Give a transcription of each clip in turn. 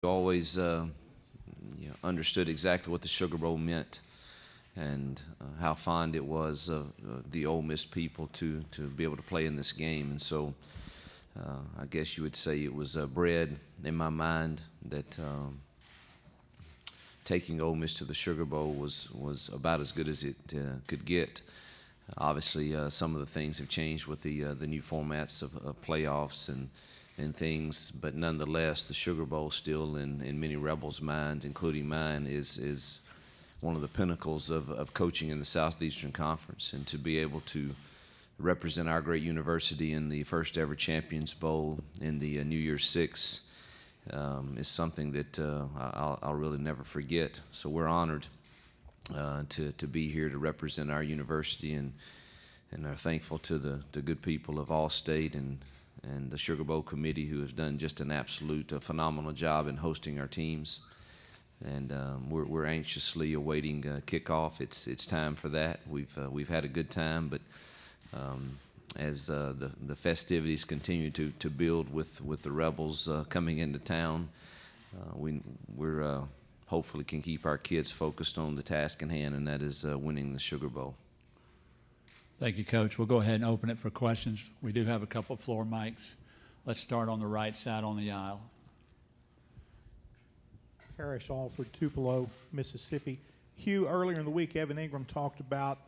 always understood exactly what the Sugar Bowl meant and how fond it was of the Ole Miss people to be able to play in this game. And so I guess you would say it was bred in my mind that taking Ole Miss to the Sugar Bowl was about as good as it could get. Obviously, some of the things have changed with the new formats of playoffs and things, but nonetheless, the Sugar Bowl still in many Rebels' minds, including mine, is one of the pinnacles of coaching in the Southeastern Conference. And to be able to represent our great university in the first ever Champions Bowl in the New Year's Six is something that I'll really never forget. So we're honored to be here to represent our university and are thankful to the good people of Allstate and the Sugar Bowl committee who has done just an absolute phenomenal job in hosting our teams. And we're anxiously awaiting kickoff. It's time for that. We've had a good time, but as the festivities continue to build with the Rebels coming into town, we're hopefully can keep our kids focused on the task in hand, and that is winning the Sugar Bowl. Thank you, Coach. We'll go ahead and open it for questions. We do have a couple of floor mics. Let's start on the right side on the aisle. Parrish Alford, Tupelo, Mississippi. Hugh, earlier in the week, Evan Ingram talked about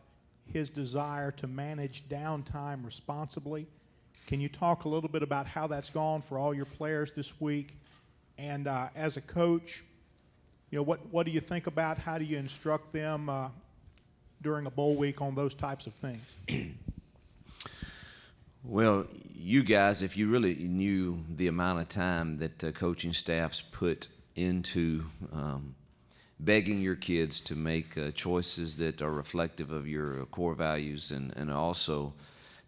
his desire to manage downtime responsibly. Can you talk a little bit about how that's gone for all your players this week? And as a coach, what do you think about? How do you instruct them during a bowl week on those types of things? Well, you guys, if you really knew the amount of time that coaching staffs put into begging your kids to make choices that are reflective of your core values and also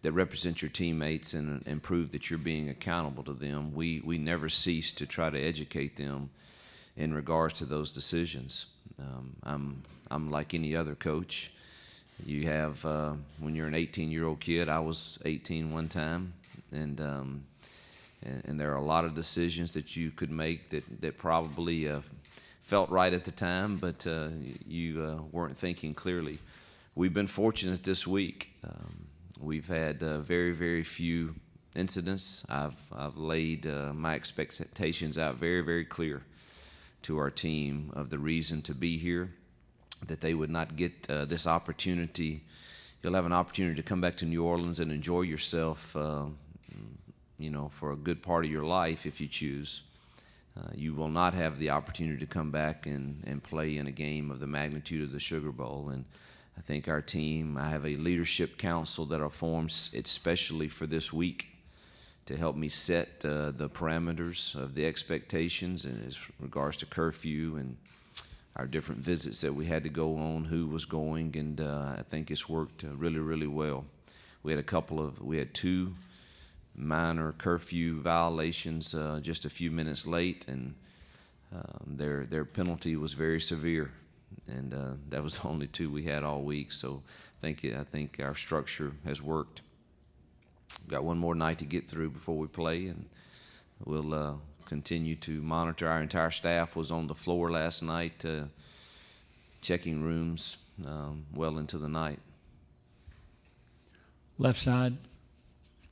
that represent your teammates and prove that you're being accountable to them, we never cease to try to educate them in regards to those decisions. I'm like any other coach. You have, when you're an 18-year-old kid, I was 18 one time, and there are a lot of decisions that you could make that probably felt right at the time, but you weren't thinking clearly. We've been fortunate this week. We've had very, very few incidents. I've laid my expectations out very, very clear to our team of the reason to be here, that they would not get this opportunity. You'll have an opportunity to come back to New Orleans and enjoy yourself, for a good part of your life if you choose. You will not have the opportunity to come back and play in a game of the magnitude of the Sugar Bowl. And I think our team, I have a leadership council that are formed especially for this week to help me set the parameters of the expectations as regards to curfew and our different visits that we had to go on, who was going, and I think it's worked really, really well. We had two minor curfew violations just a few minutes late, and their penalty was very severe, and that was the only two we had all week. So I think our structure has worked. Got one more night to get through before we play, and we'll continue to monitor. Our entire staff was on the floor last night, checking rooms well into the night. Left side,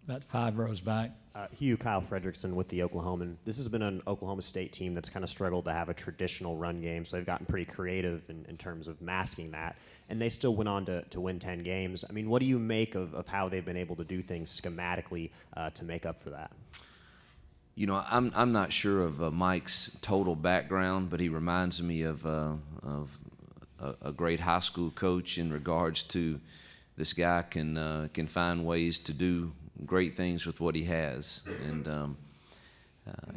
about 5 rows back. Hugh, Kyle Fredrickson with the Oklahoman. This has been an Oklahoma State team that's kind of struggled to have a traditional run game, so they've gotten pretty creative in terms of masking that, and they still went on to win 10 games. I mean, what do you make of how they've been able to do things schematically to make up for that? I'm not sure of Mike's total background, but he reminds me of a great high school coach in regards to this guy can find ways to do great things with what he has, and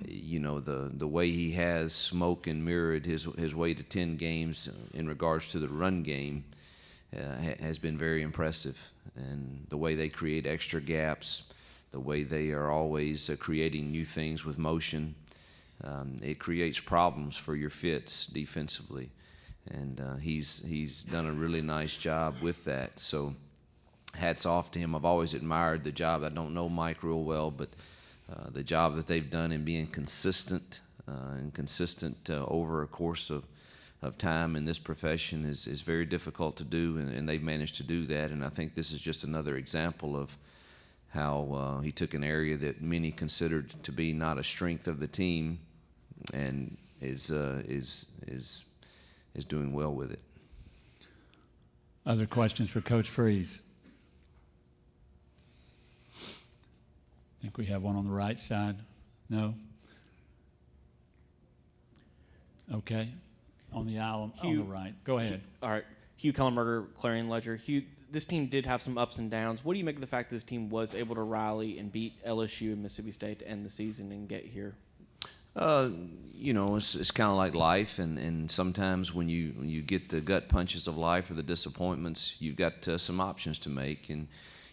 the way he has smoke and mirrored his way to 10 games in regards to the run game has been very impressive, and the way they create extra gaps, the way they are always creating new things with motion, it creates problems for your fits defensively, and he's done a really nice job with that. So hats off to him. I've always admired the job. I don't know Mike real well, but the job that they've done in being consistent and consistent over a course of time in this profession is very difficult to do, and they've managed to do that. And I think this is just another example of how he took an area that many considered to be not a strength of the team, and is doing well with it. Other questions for Coach Freeze? I think we have one on the right side. No? Okay. On the aisle on Hugh. the right. Go ahead. All right. Hugh Kellenberger, Clarion Ledger. Hugh, this team did have some ups and downs. What do you make of the fact this team was able to rally and beat LSU and Mississippi State to end the season and get here? You know, it's kind of like life, and sometimes when you get the gut punches of life or the disappointments, you've got some options to make, and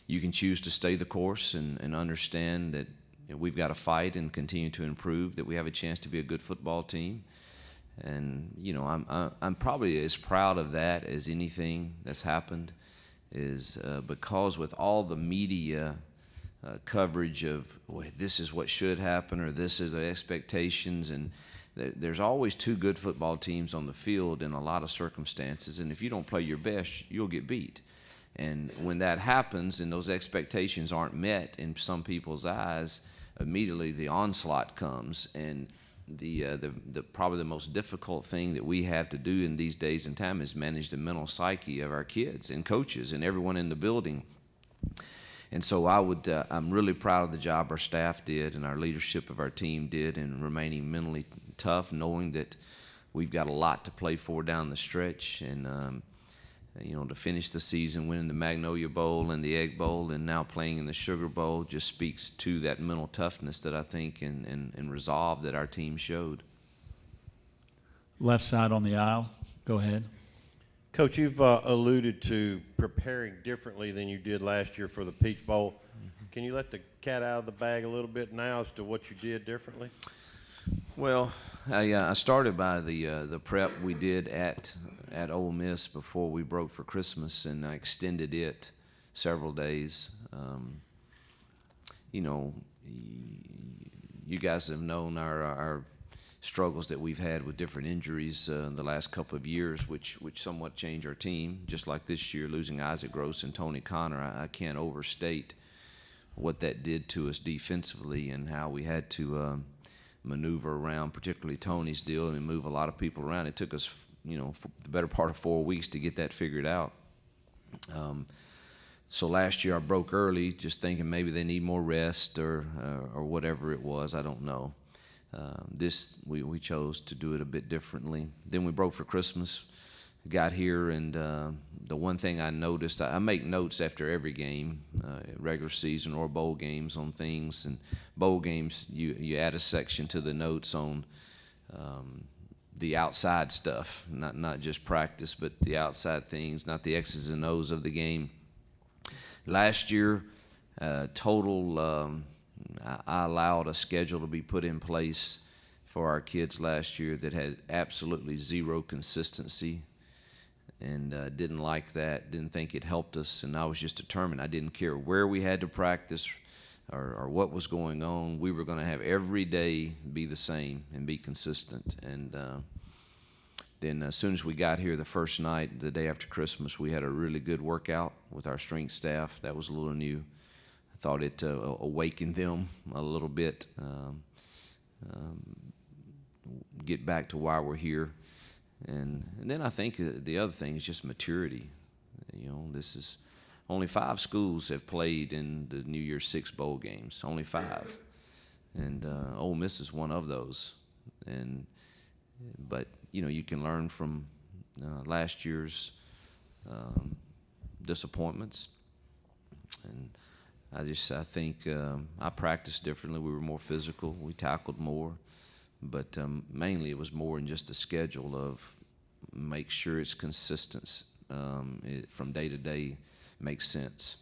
you can choose to stay the course and understand that we've got to fight and continue to improve, that we have a chance to be a good football team. And you know, I'm probably as proud of that as anything that's happened, is because with all the media coverage of, well, this is what should happen, or this is the expectations, and there's always two good football teams on the field in a lot of circumstances, and if you don't play your best, you'll get beat. And when that happens and those expectations aren't met in some people's eyes, immediately the onslaught comes. And the probably the most difficult thing that we have to do in these days and time is manage the mental psyche of our kids and coaches and everyone in the building. And so I'm really proud of the job our staff did and our leadership of our team did in remaining mentally tough, knowing that we've got a lot to play for down the stretch. And, you know, to finish the season winning the Magnolia Bowl and the Egg Bowl and now playing in the Sugar Bowl just speaks to that mental toughness that I think and resolve that our team showed. Left side on the aisle. Go ahead. Coach, you've alluded to preparing differently than you did last year for the Peach Bowl. Can you let the cat out of the bag a little bit now as to what you did differently? Well, I started by the prep we did at Ole Miss before we broke for Christmas, and I extended it several days. You know, you guys have known our struggles that we've had with different injuries in the last couple of years, which somewhat changed our team. Just like this year, losing Isaac Gross and Tony Connor, I can't overstate what that did to us defensively and how we had to maneuver around, particularly Tony's deal, and move a lot of people around. It took us, you know, the better part of 4 weeks to get that figured out. So last year I broke early, just thinking maybe they need more rest or whatever it was. I don't know. We chose to do it a bit differently. Then we broke for Christmas, got here, and the one thing I noticed, I make notes after every game, regular season or bowl games, on things. And bowl games, you add a section to the notes on the outside stuff, not just practice, but the outside things, not the X's and O's of the game. Last year, I allowed a schedule to be put in place for our kids last year that had absolutely zero consistency, and didn't like that, didn't think it helped us, and I was just determined. I didn't care where we had to practice or what was going on. We were going to have every day be the same and be consistent. And then as soon as we got here the first night, the day after Christmas, we had a really good workout with our strength staff. That was a little new. I thought it awakened them a little bit, get back to why we're here. And then I think the other thing is just maturity. You know, this is only 5 schools have played in the New Year's 6 bowl games, only 5. And Ole Miss is one of those. But, you know, you can learn from last year's disappointments. And I think I practiced differently. We were more physical. We tackled more. But mainly it was more in just the schedule of make sure it's consistent from day to day, makes sense.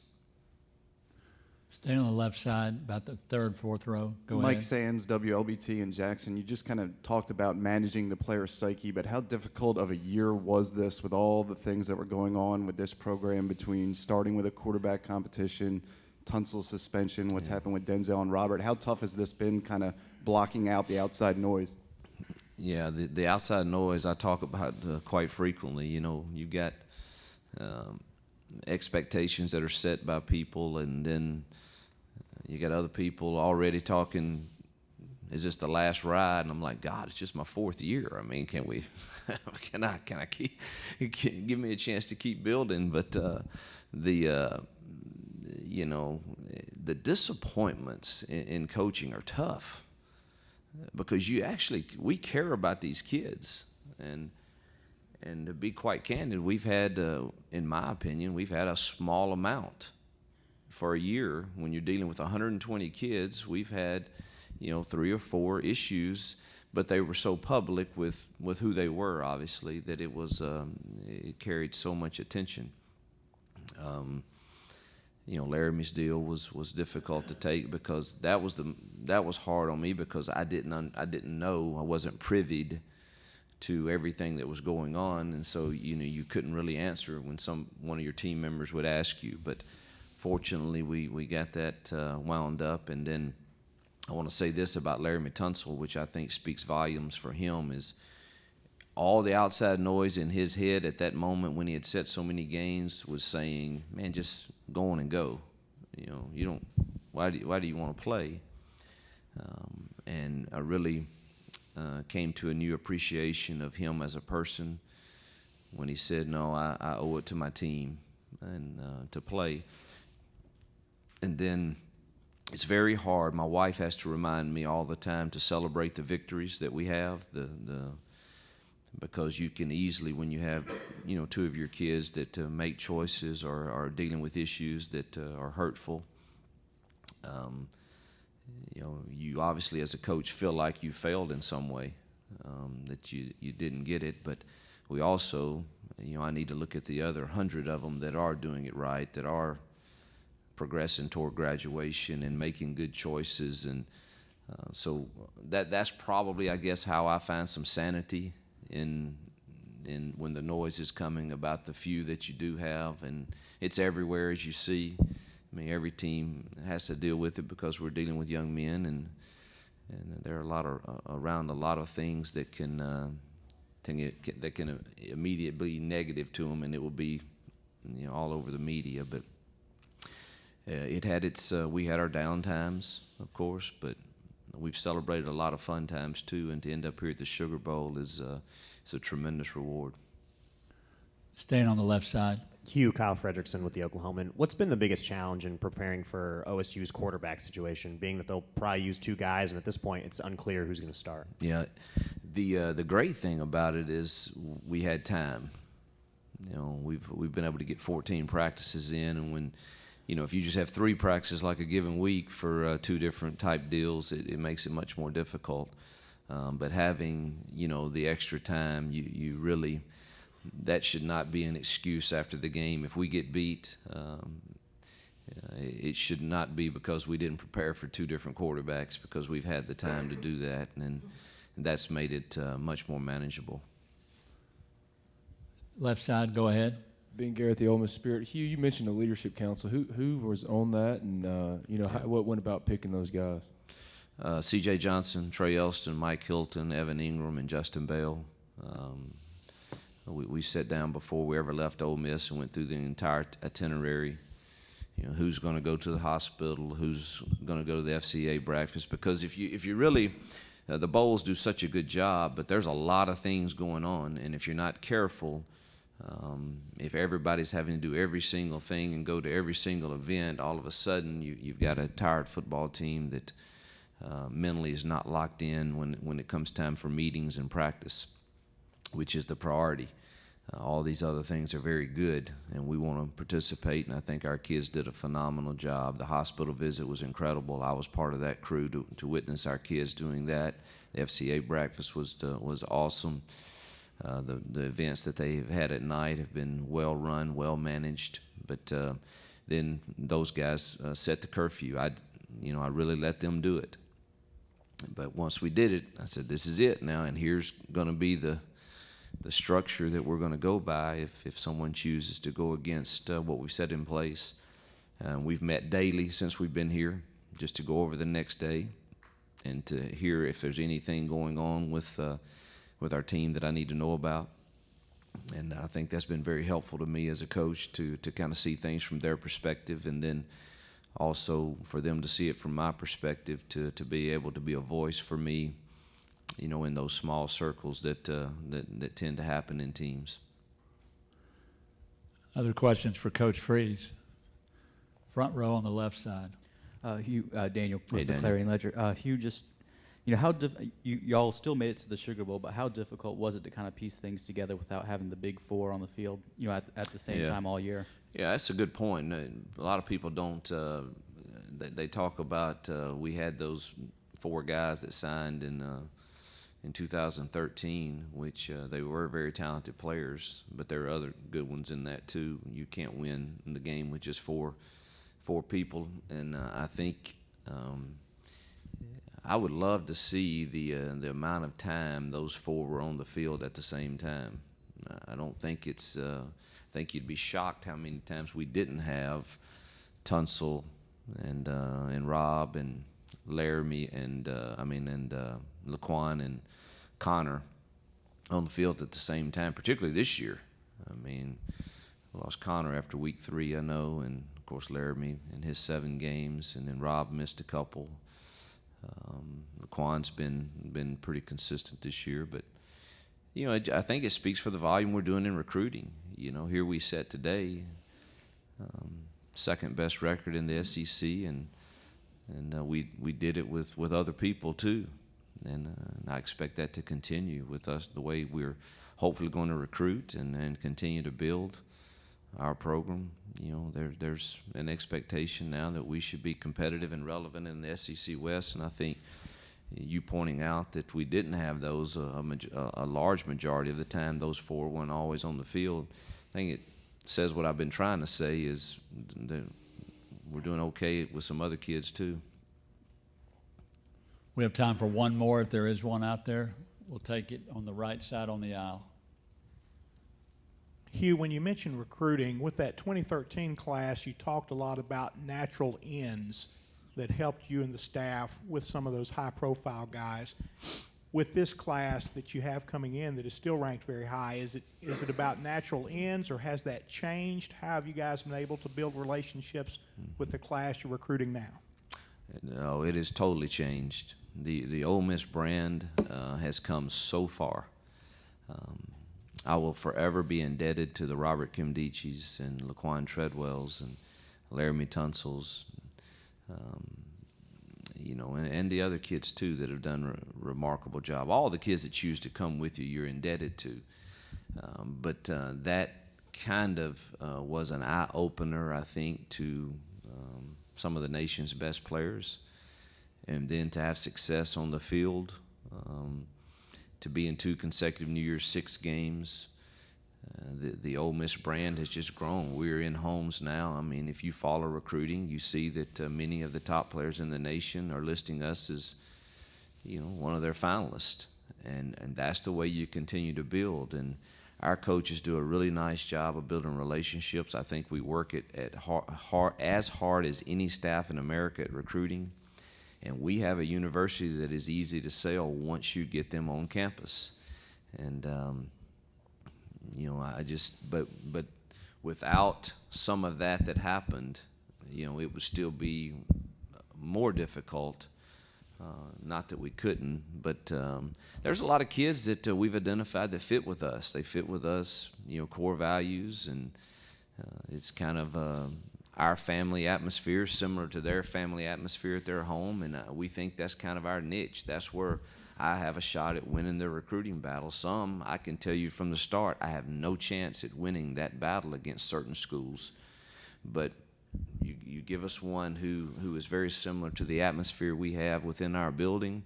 Stay on the left side, about the third, fourth row. Go Mike ahead. Sands, WLBT in Jackson. You just kind of talked about managing the player's psyche, but how difficult of a year was this with all the things that were going on with this program, between starting with a quarterback competition, Tunsil suspension, what's happened with Denzel and Robert? How tough has this been, kind of blocking out the outside noise? Yeah, the outside noise I talk about quite frequently. You know, you've got expectations that are set by people, and then you got other people already talking, is this the last ride? And I'm like, God, it's just my 4th year. I mean, can I keep, give me a chance to keep building? But you know, the disappointments in coaching are tough, because we care about these kids, and to be quite candid, we've had, in my opinion, we've had a small amount for a year. When you're dealing with 120 kids, we've had, you know, 3 or 4 issues, but they were so public with who they were, obviously, that it carried so much attention. You know, Laramie's deal was difficult to take, because that was hard on me, because I didn't know, I wasn't privy to everything that was going on, and so, you know, you couldn't really answer when one of your team members would ask you. But fortunately, we got that wound up. And then I want to say this about Laramie Tunsil, which I think speaks volumes for him, is all the outside noise in his head at that moment, when he had set so many games, was saying, man, just go on and go. You know, you don't, why do you want to play? And I really came to a new appreciation of him as a person when he said, no, I owe it to my team and to play. And then it's very hard. My wife has to remind me all the time to celebrate the victories that we have, because you can easily, when you have, you know, 2 of your kids that make choices or are dealing with issues that are hurtful, you know, you obviously as a coach feel like you failed in some way, that you didn't get it. But we also, you know, I need to look at the other 100 of them that are doing it right, that are progressing toward graduation and making good choices. And so that's probably, I guess, how I find some sanity in when the noise is coming about the few that you do have. And it's everywhere, as you see. I mean, every team has to deal with it, because we're dealing with young men, and there are around a lot of things that can immediately be negative to them, and it will be, you know, all over the media. But it had we had our down times, of course, but we've celebrated a lot of fun times too, and to end up here at the Sugar Bowl is a tremendous reward. Staying on the left side. Hugh, Kyle Frederickson with the Oklahoman. What's been the biggest challenge in preparing for OSU's quarterback situation, being that they'll probably use 2 guys, and at this point it's unclear who's going to start? Yeah, the great thing about it is we had time. You know, we've been able to get 14 practices in, and when, you know, if you just have 3 practices like a given week for 2 different type deals, it makes it much more difficult. But having, you know, the extra time, you really, that should not be an excuse after the game. If we get beat, it should not be because we didn't prepare for 2 different quarterbacks, because we've had the time to do that, and that's made it much more manageable. Left side, go ahead. Ben Garrett, the Ole Miss Spirit. Hugh, you mentioned the leadership council. Who was on that, and you know, what went about picking those guys? C.J. Johnson, Trey Elston, Mike Hilton, Evan Ingram, and Justin Bell. We sat down before we ever left Ole Miss and went through the entire itinerary. You know, who's going to go to the hospital, who's going to go to the FCA breakfast, because if you really, the bowls do such a good job, but there's a lot of things going on, and if you're not careful, if everybody's having to do every single thing and go to every single event, all of a sudden you've got a tired football team that mentally is not locked in when it comes time for meetings and practice, which is the priority. All these other things are very good, and we want to participate, and I think our kids did a phenomenal job. The hospital visit was incredible. I was part of that crew to witness our kids doing that. The FCA breakfast was awesome. The events that they have had at night have been well run, well managed, but then those guys set the curfew. I really let them do it. But once we did it, I said, this is it now, and here's going to be the structure that we're going to go by if someone chooses to go against what we've set in place. We've met daily since we've been here, just to go over the next day and to hear if there's anything going on with with our team that I need to know about. And I think that's been very helpful to me as a coach to kind of see things from their perspective, and then also for them to see it from my perspective, to be able to be a voice for me, in those small circles that tend to happen in teams. Other questions for Coach Freeze? Front row on the left side. Hugh, Daniel with the Daniel. Clarion Ledger. Hugh, just how y'all still made it to the Sugar Bowl, but how difficult was it to kind of piece things together without having the big four on the field, at the same time all year? Yeah, that's a good point. A lot of people don't. They talk about we had those 4 guys that signed in 2013, which they were very talented players, but there are other good ones in that too. You can't win the game with just four people, and I think I would love to see the amount of time those 4 were on the field at the same time. I don't think it's. I think you'd be shocked how many times we didn't have Tunsil and Rob and Laramie and Laquan and Connor on the field at the same time, particularly this year. I mean, we lost Connor after week 3, I know, and of course Laramie in his 7 games, and then Rob missed a couple. Laquan's been pretty consistent this year, but I think it speaks for the volume we're doing in recruiting. Here we sat today, second best record in the SEC, and we did it with other people too, and I expect that to continue with us, the way we're hopefully going to recruit and continue to build our program. There's an expectation now that we should be competitive and relevant in the SEC West, and I think you pointing out that we didn't have those a large majority of the time, those 4 weren't always on the field. I think it says what I've been trying to say, is that we're doing okay with some other kids too. We have time for one more if there is one out there. We'll take it on the right side on the aisle. Hugh, when you mentioned recruiting, with that 2013 class, you talked a lot about natural ends that helped you and the staff with some of those high-profile guys. With this class that you have coming in that is still ranked very high, is it about natural ends, or has that changed? How have you guys been able to build relationships with the class you're recruiting now? No, it has totally changed. The Ole Miss brand has come so far. I will forever be indebted to the Robert Kimdichis and Laquan Treadwells and Laramie Tunsils, and the other kids too that have done a remarkable job. All the kids that choose to come with you, you're indebted to. But that kind of was an eye-opener, I think, to some of the nation's best players. And then to have success on the field, to be in 2 consecutive New Year's Six games. The Ole Miss brand has just grown. We're in homes now. I mean, if you follow recruiting, you see that many of the top players in the nation are listing us as, one of their finalists. And that's the way you continue to build. And our coaches do a really nice job of building relationships. I think we work as hard as any staff in America at recruiting. And we have a university that is easy to sell once you get them on campus. And, but without some of that happened, it would still be more difficult. Not that we couldn't, but there's a lot of kids that we've identified that fit with us. They fit with us, core values, and it's kind of our family atmosphere, similar to their family atmosphere at their home, and we think that's kind of our niche. That's where I have a shot at winning the recruiting battle. Some, I can tell you from the start, I have no chance at winning that battle against certain schools. But you give us one who is very similar to the atmosphere we have within our building,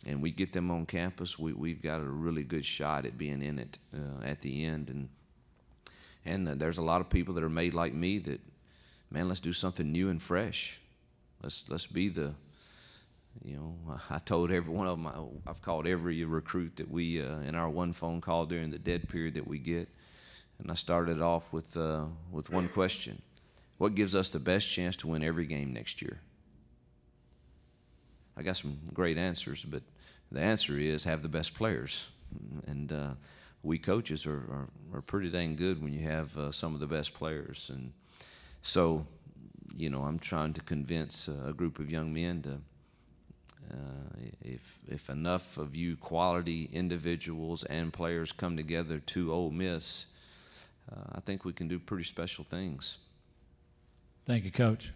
and we get them on campus, we've got a really good shot at being in it at the end. And there's a lot of people that are made like me that, man, let's do something new and fresh. Let's be the, I told every one of them, I've called every recruit that we, in our one phone call during the dead period that we get, and I started off with one question. What gives us the best chance to win every game next year? I got some great answers, but the answer is have the best players. and we coaches are pretty dang good when you have some of the best players. And so, you know, I'm trying to convince a group of young men to, if enough of you quality individuals and players come together to Ole Miss, I think we can do pretty special things. Thank you, Coach.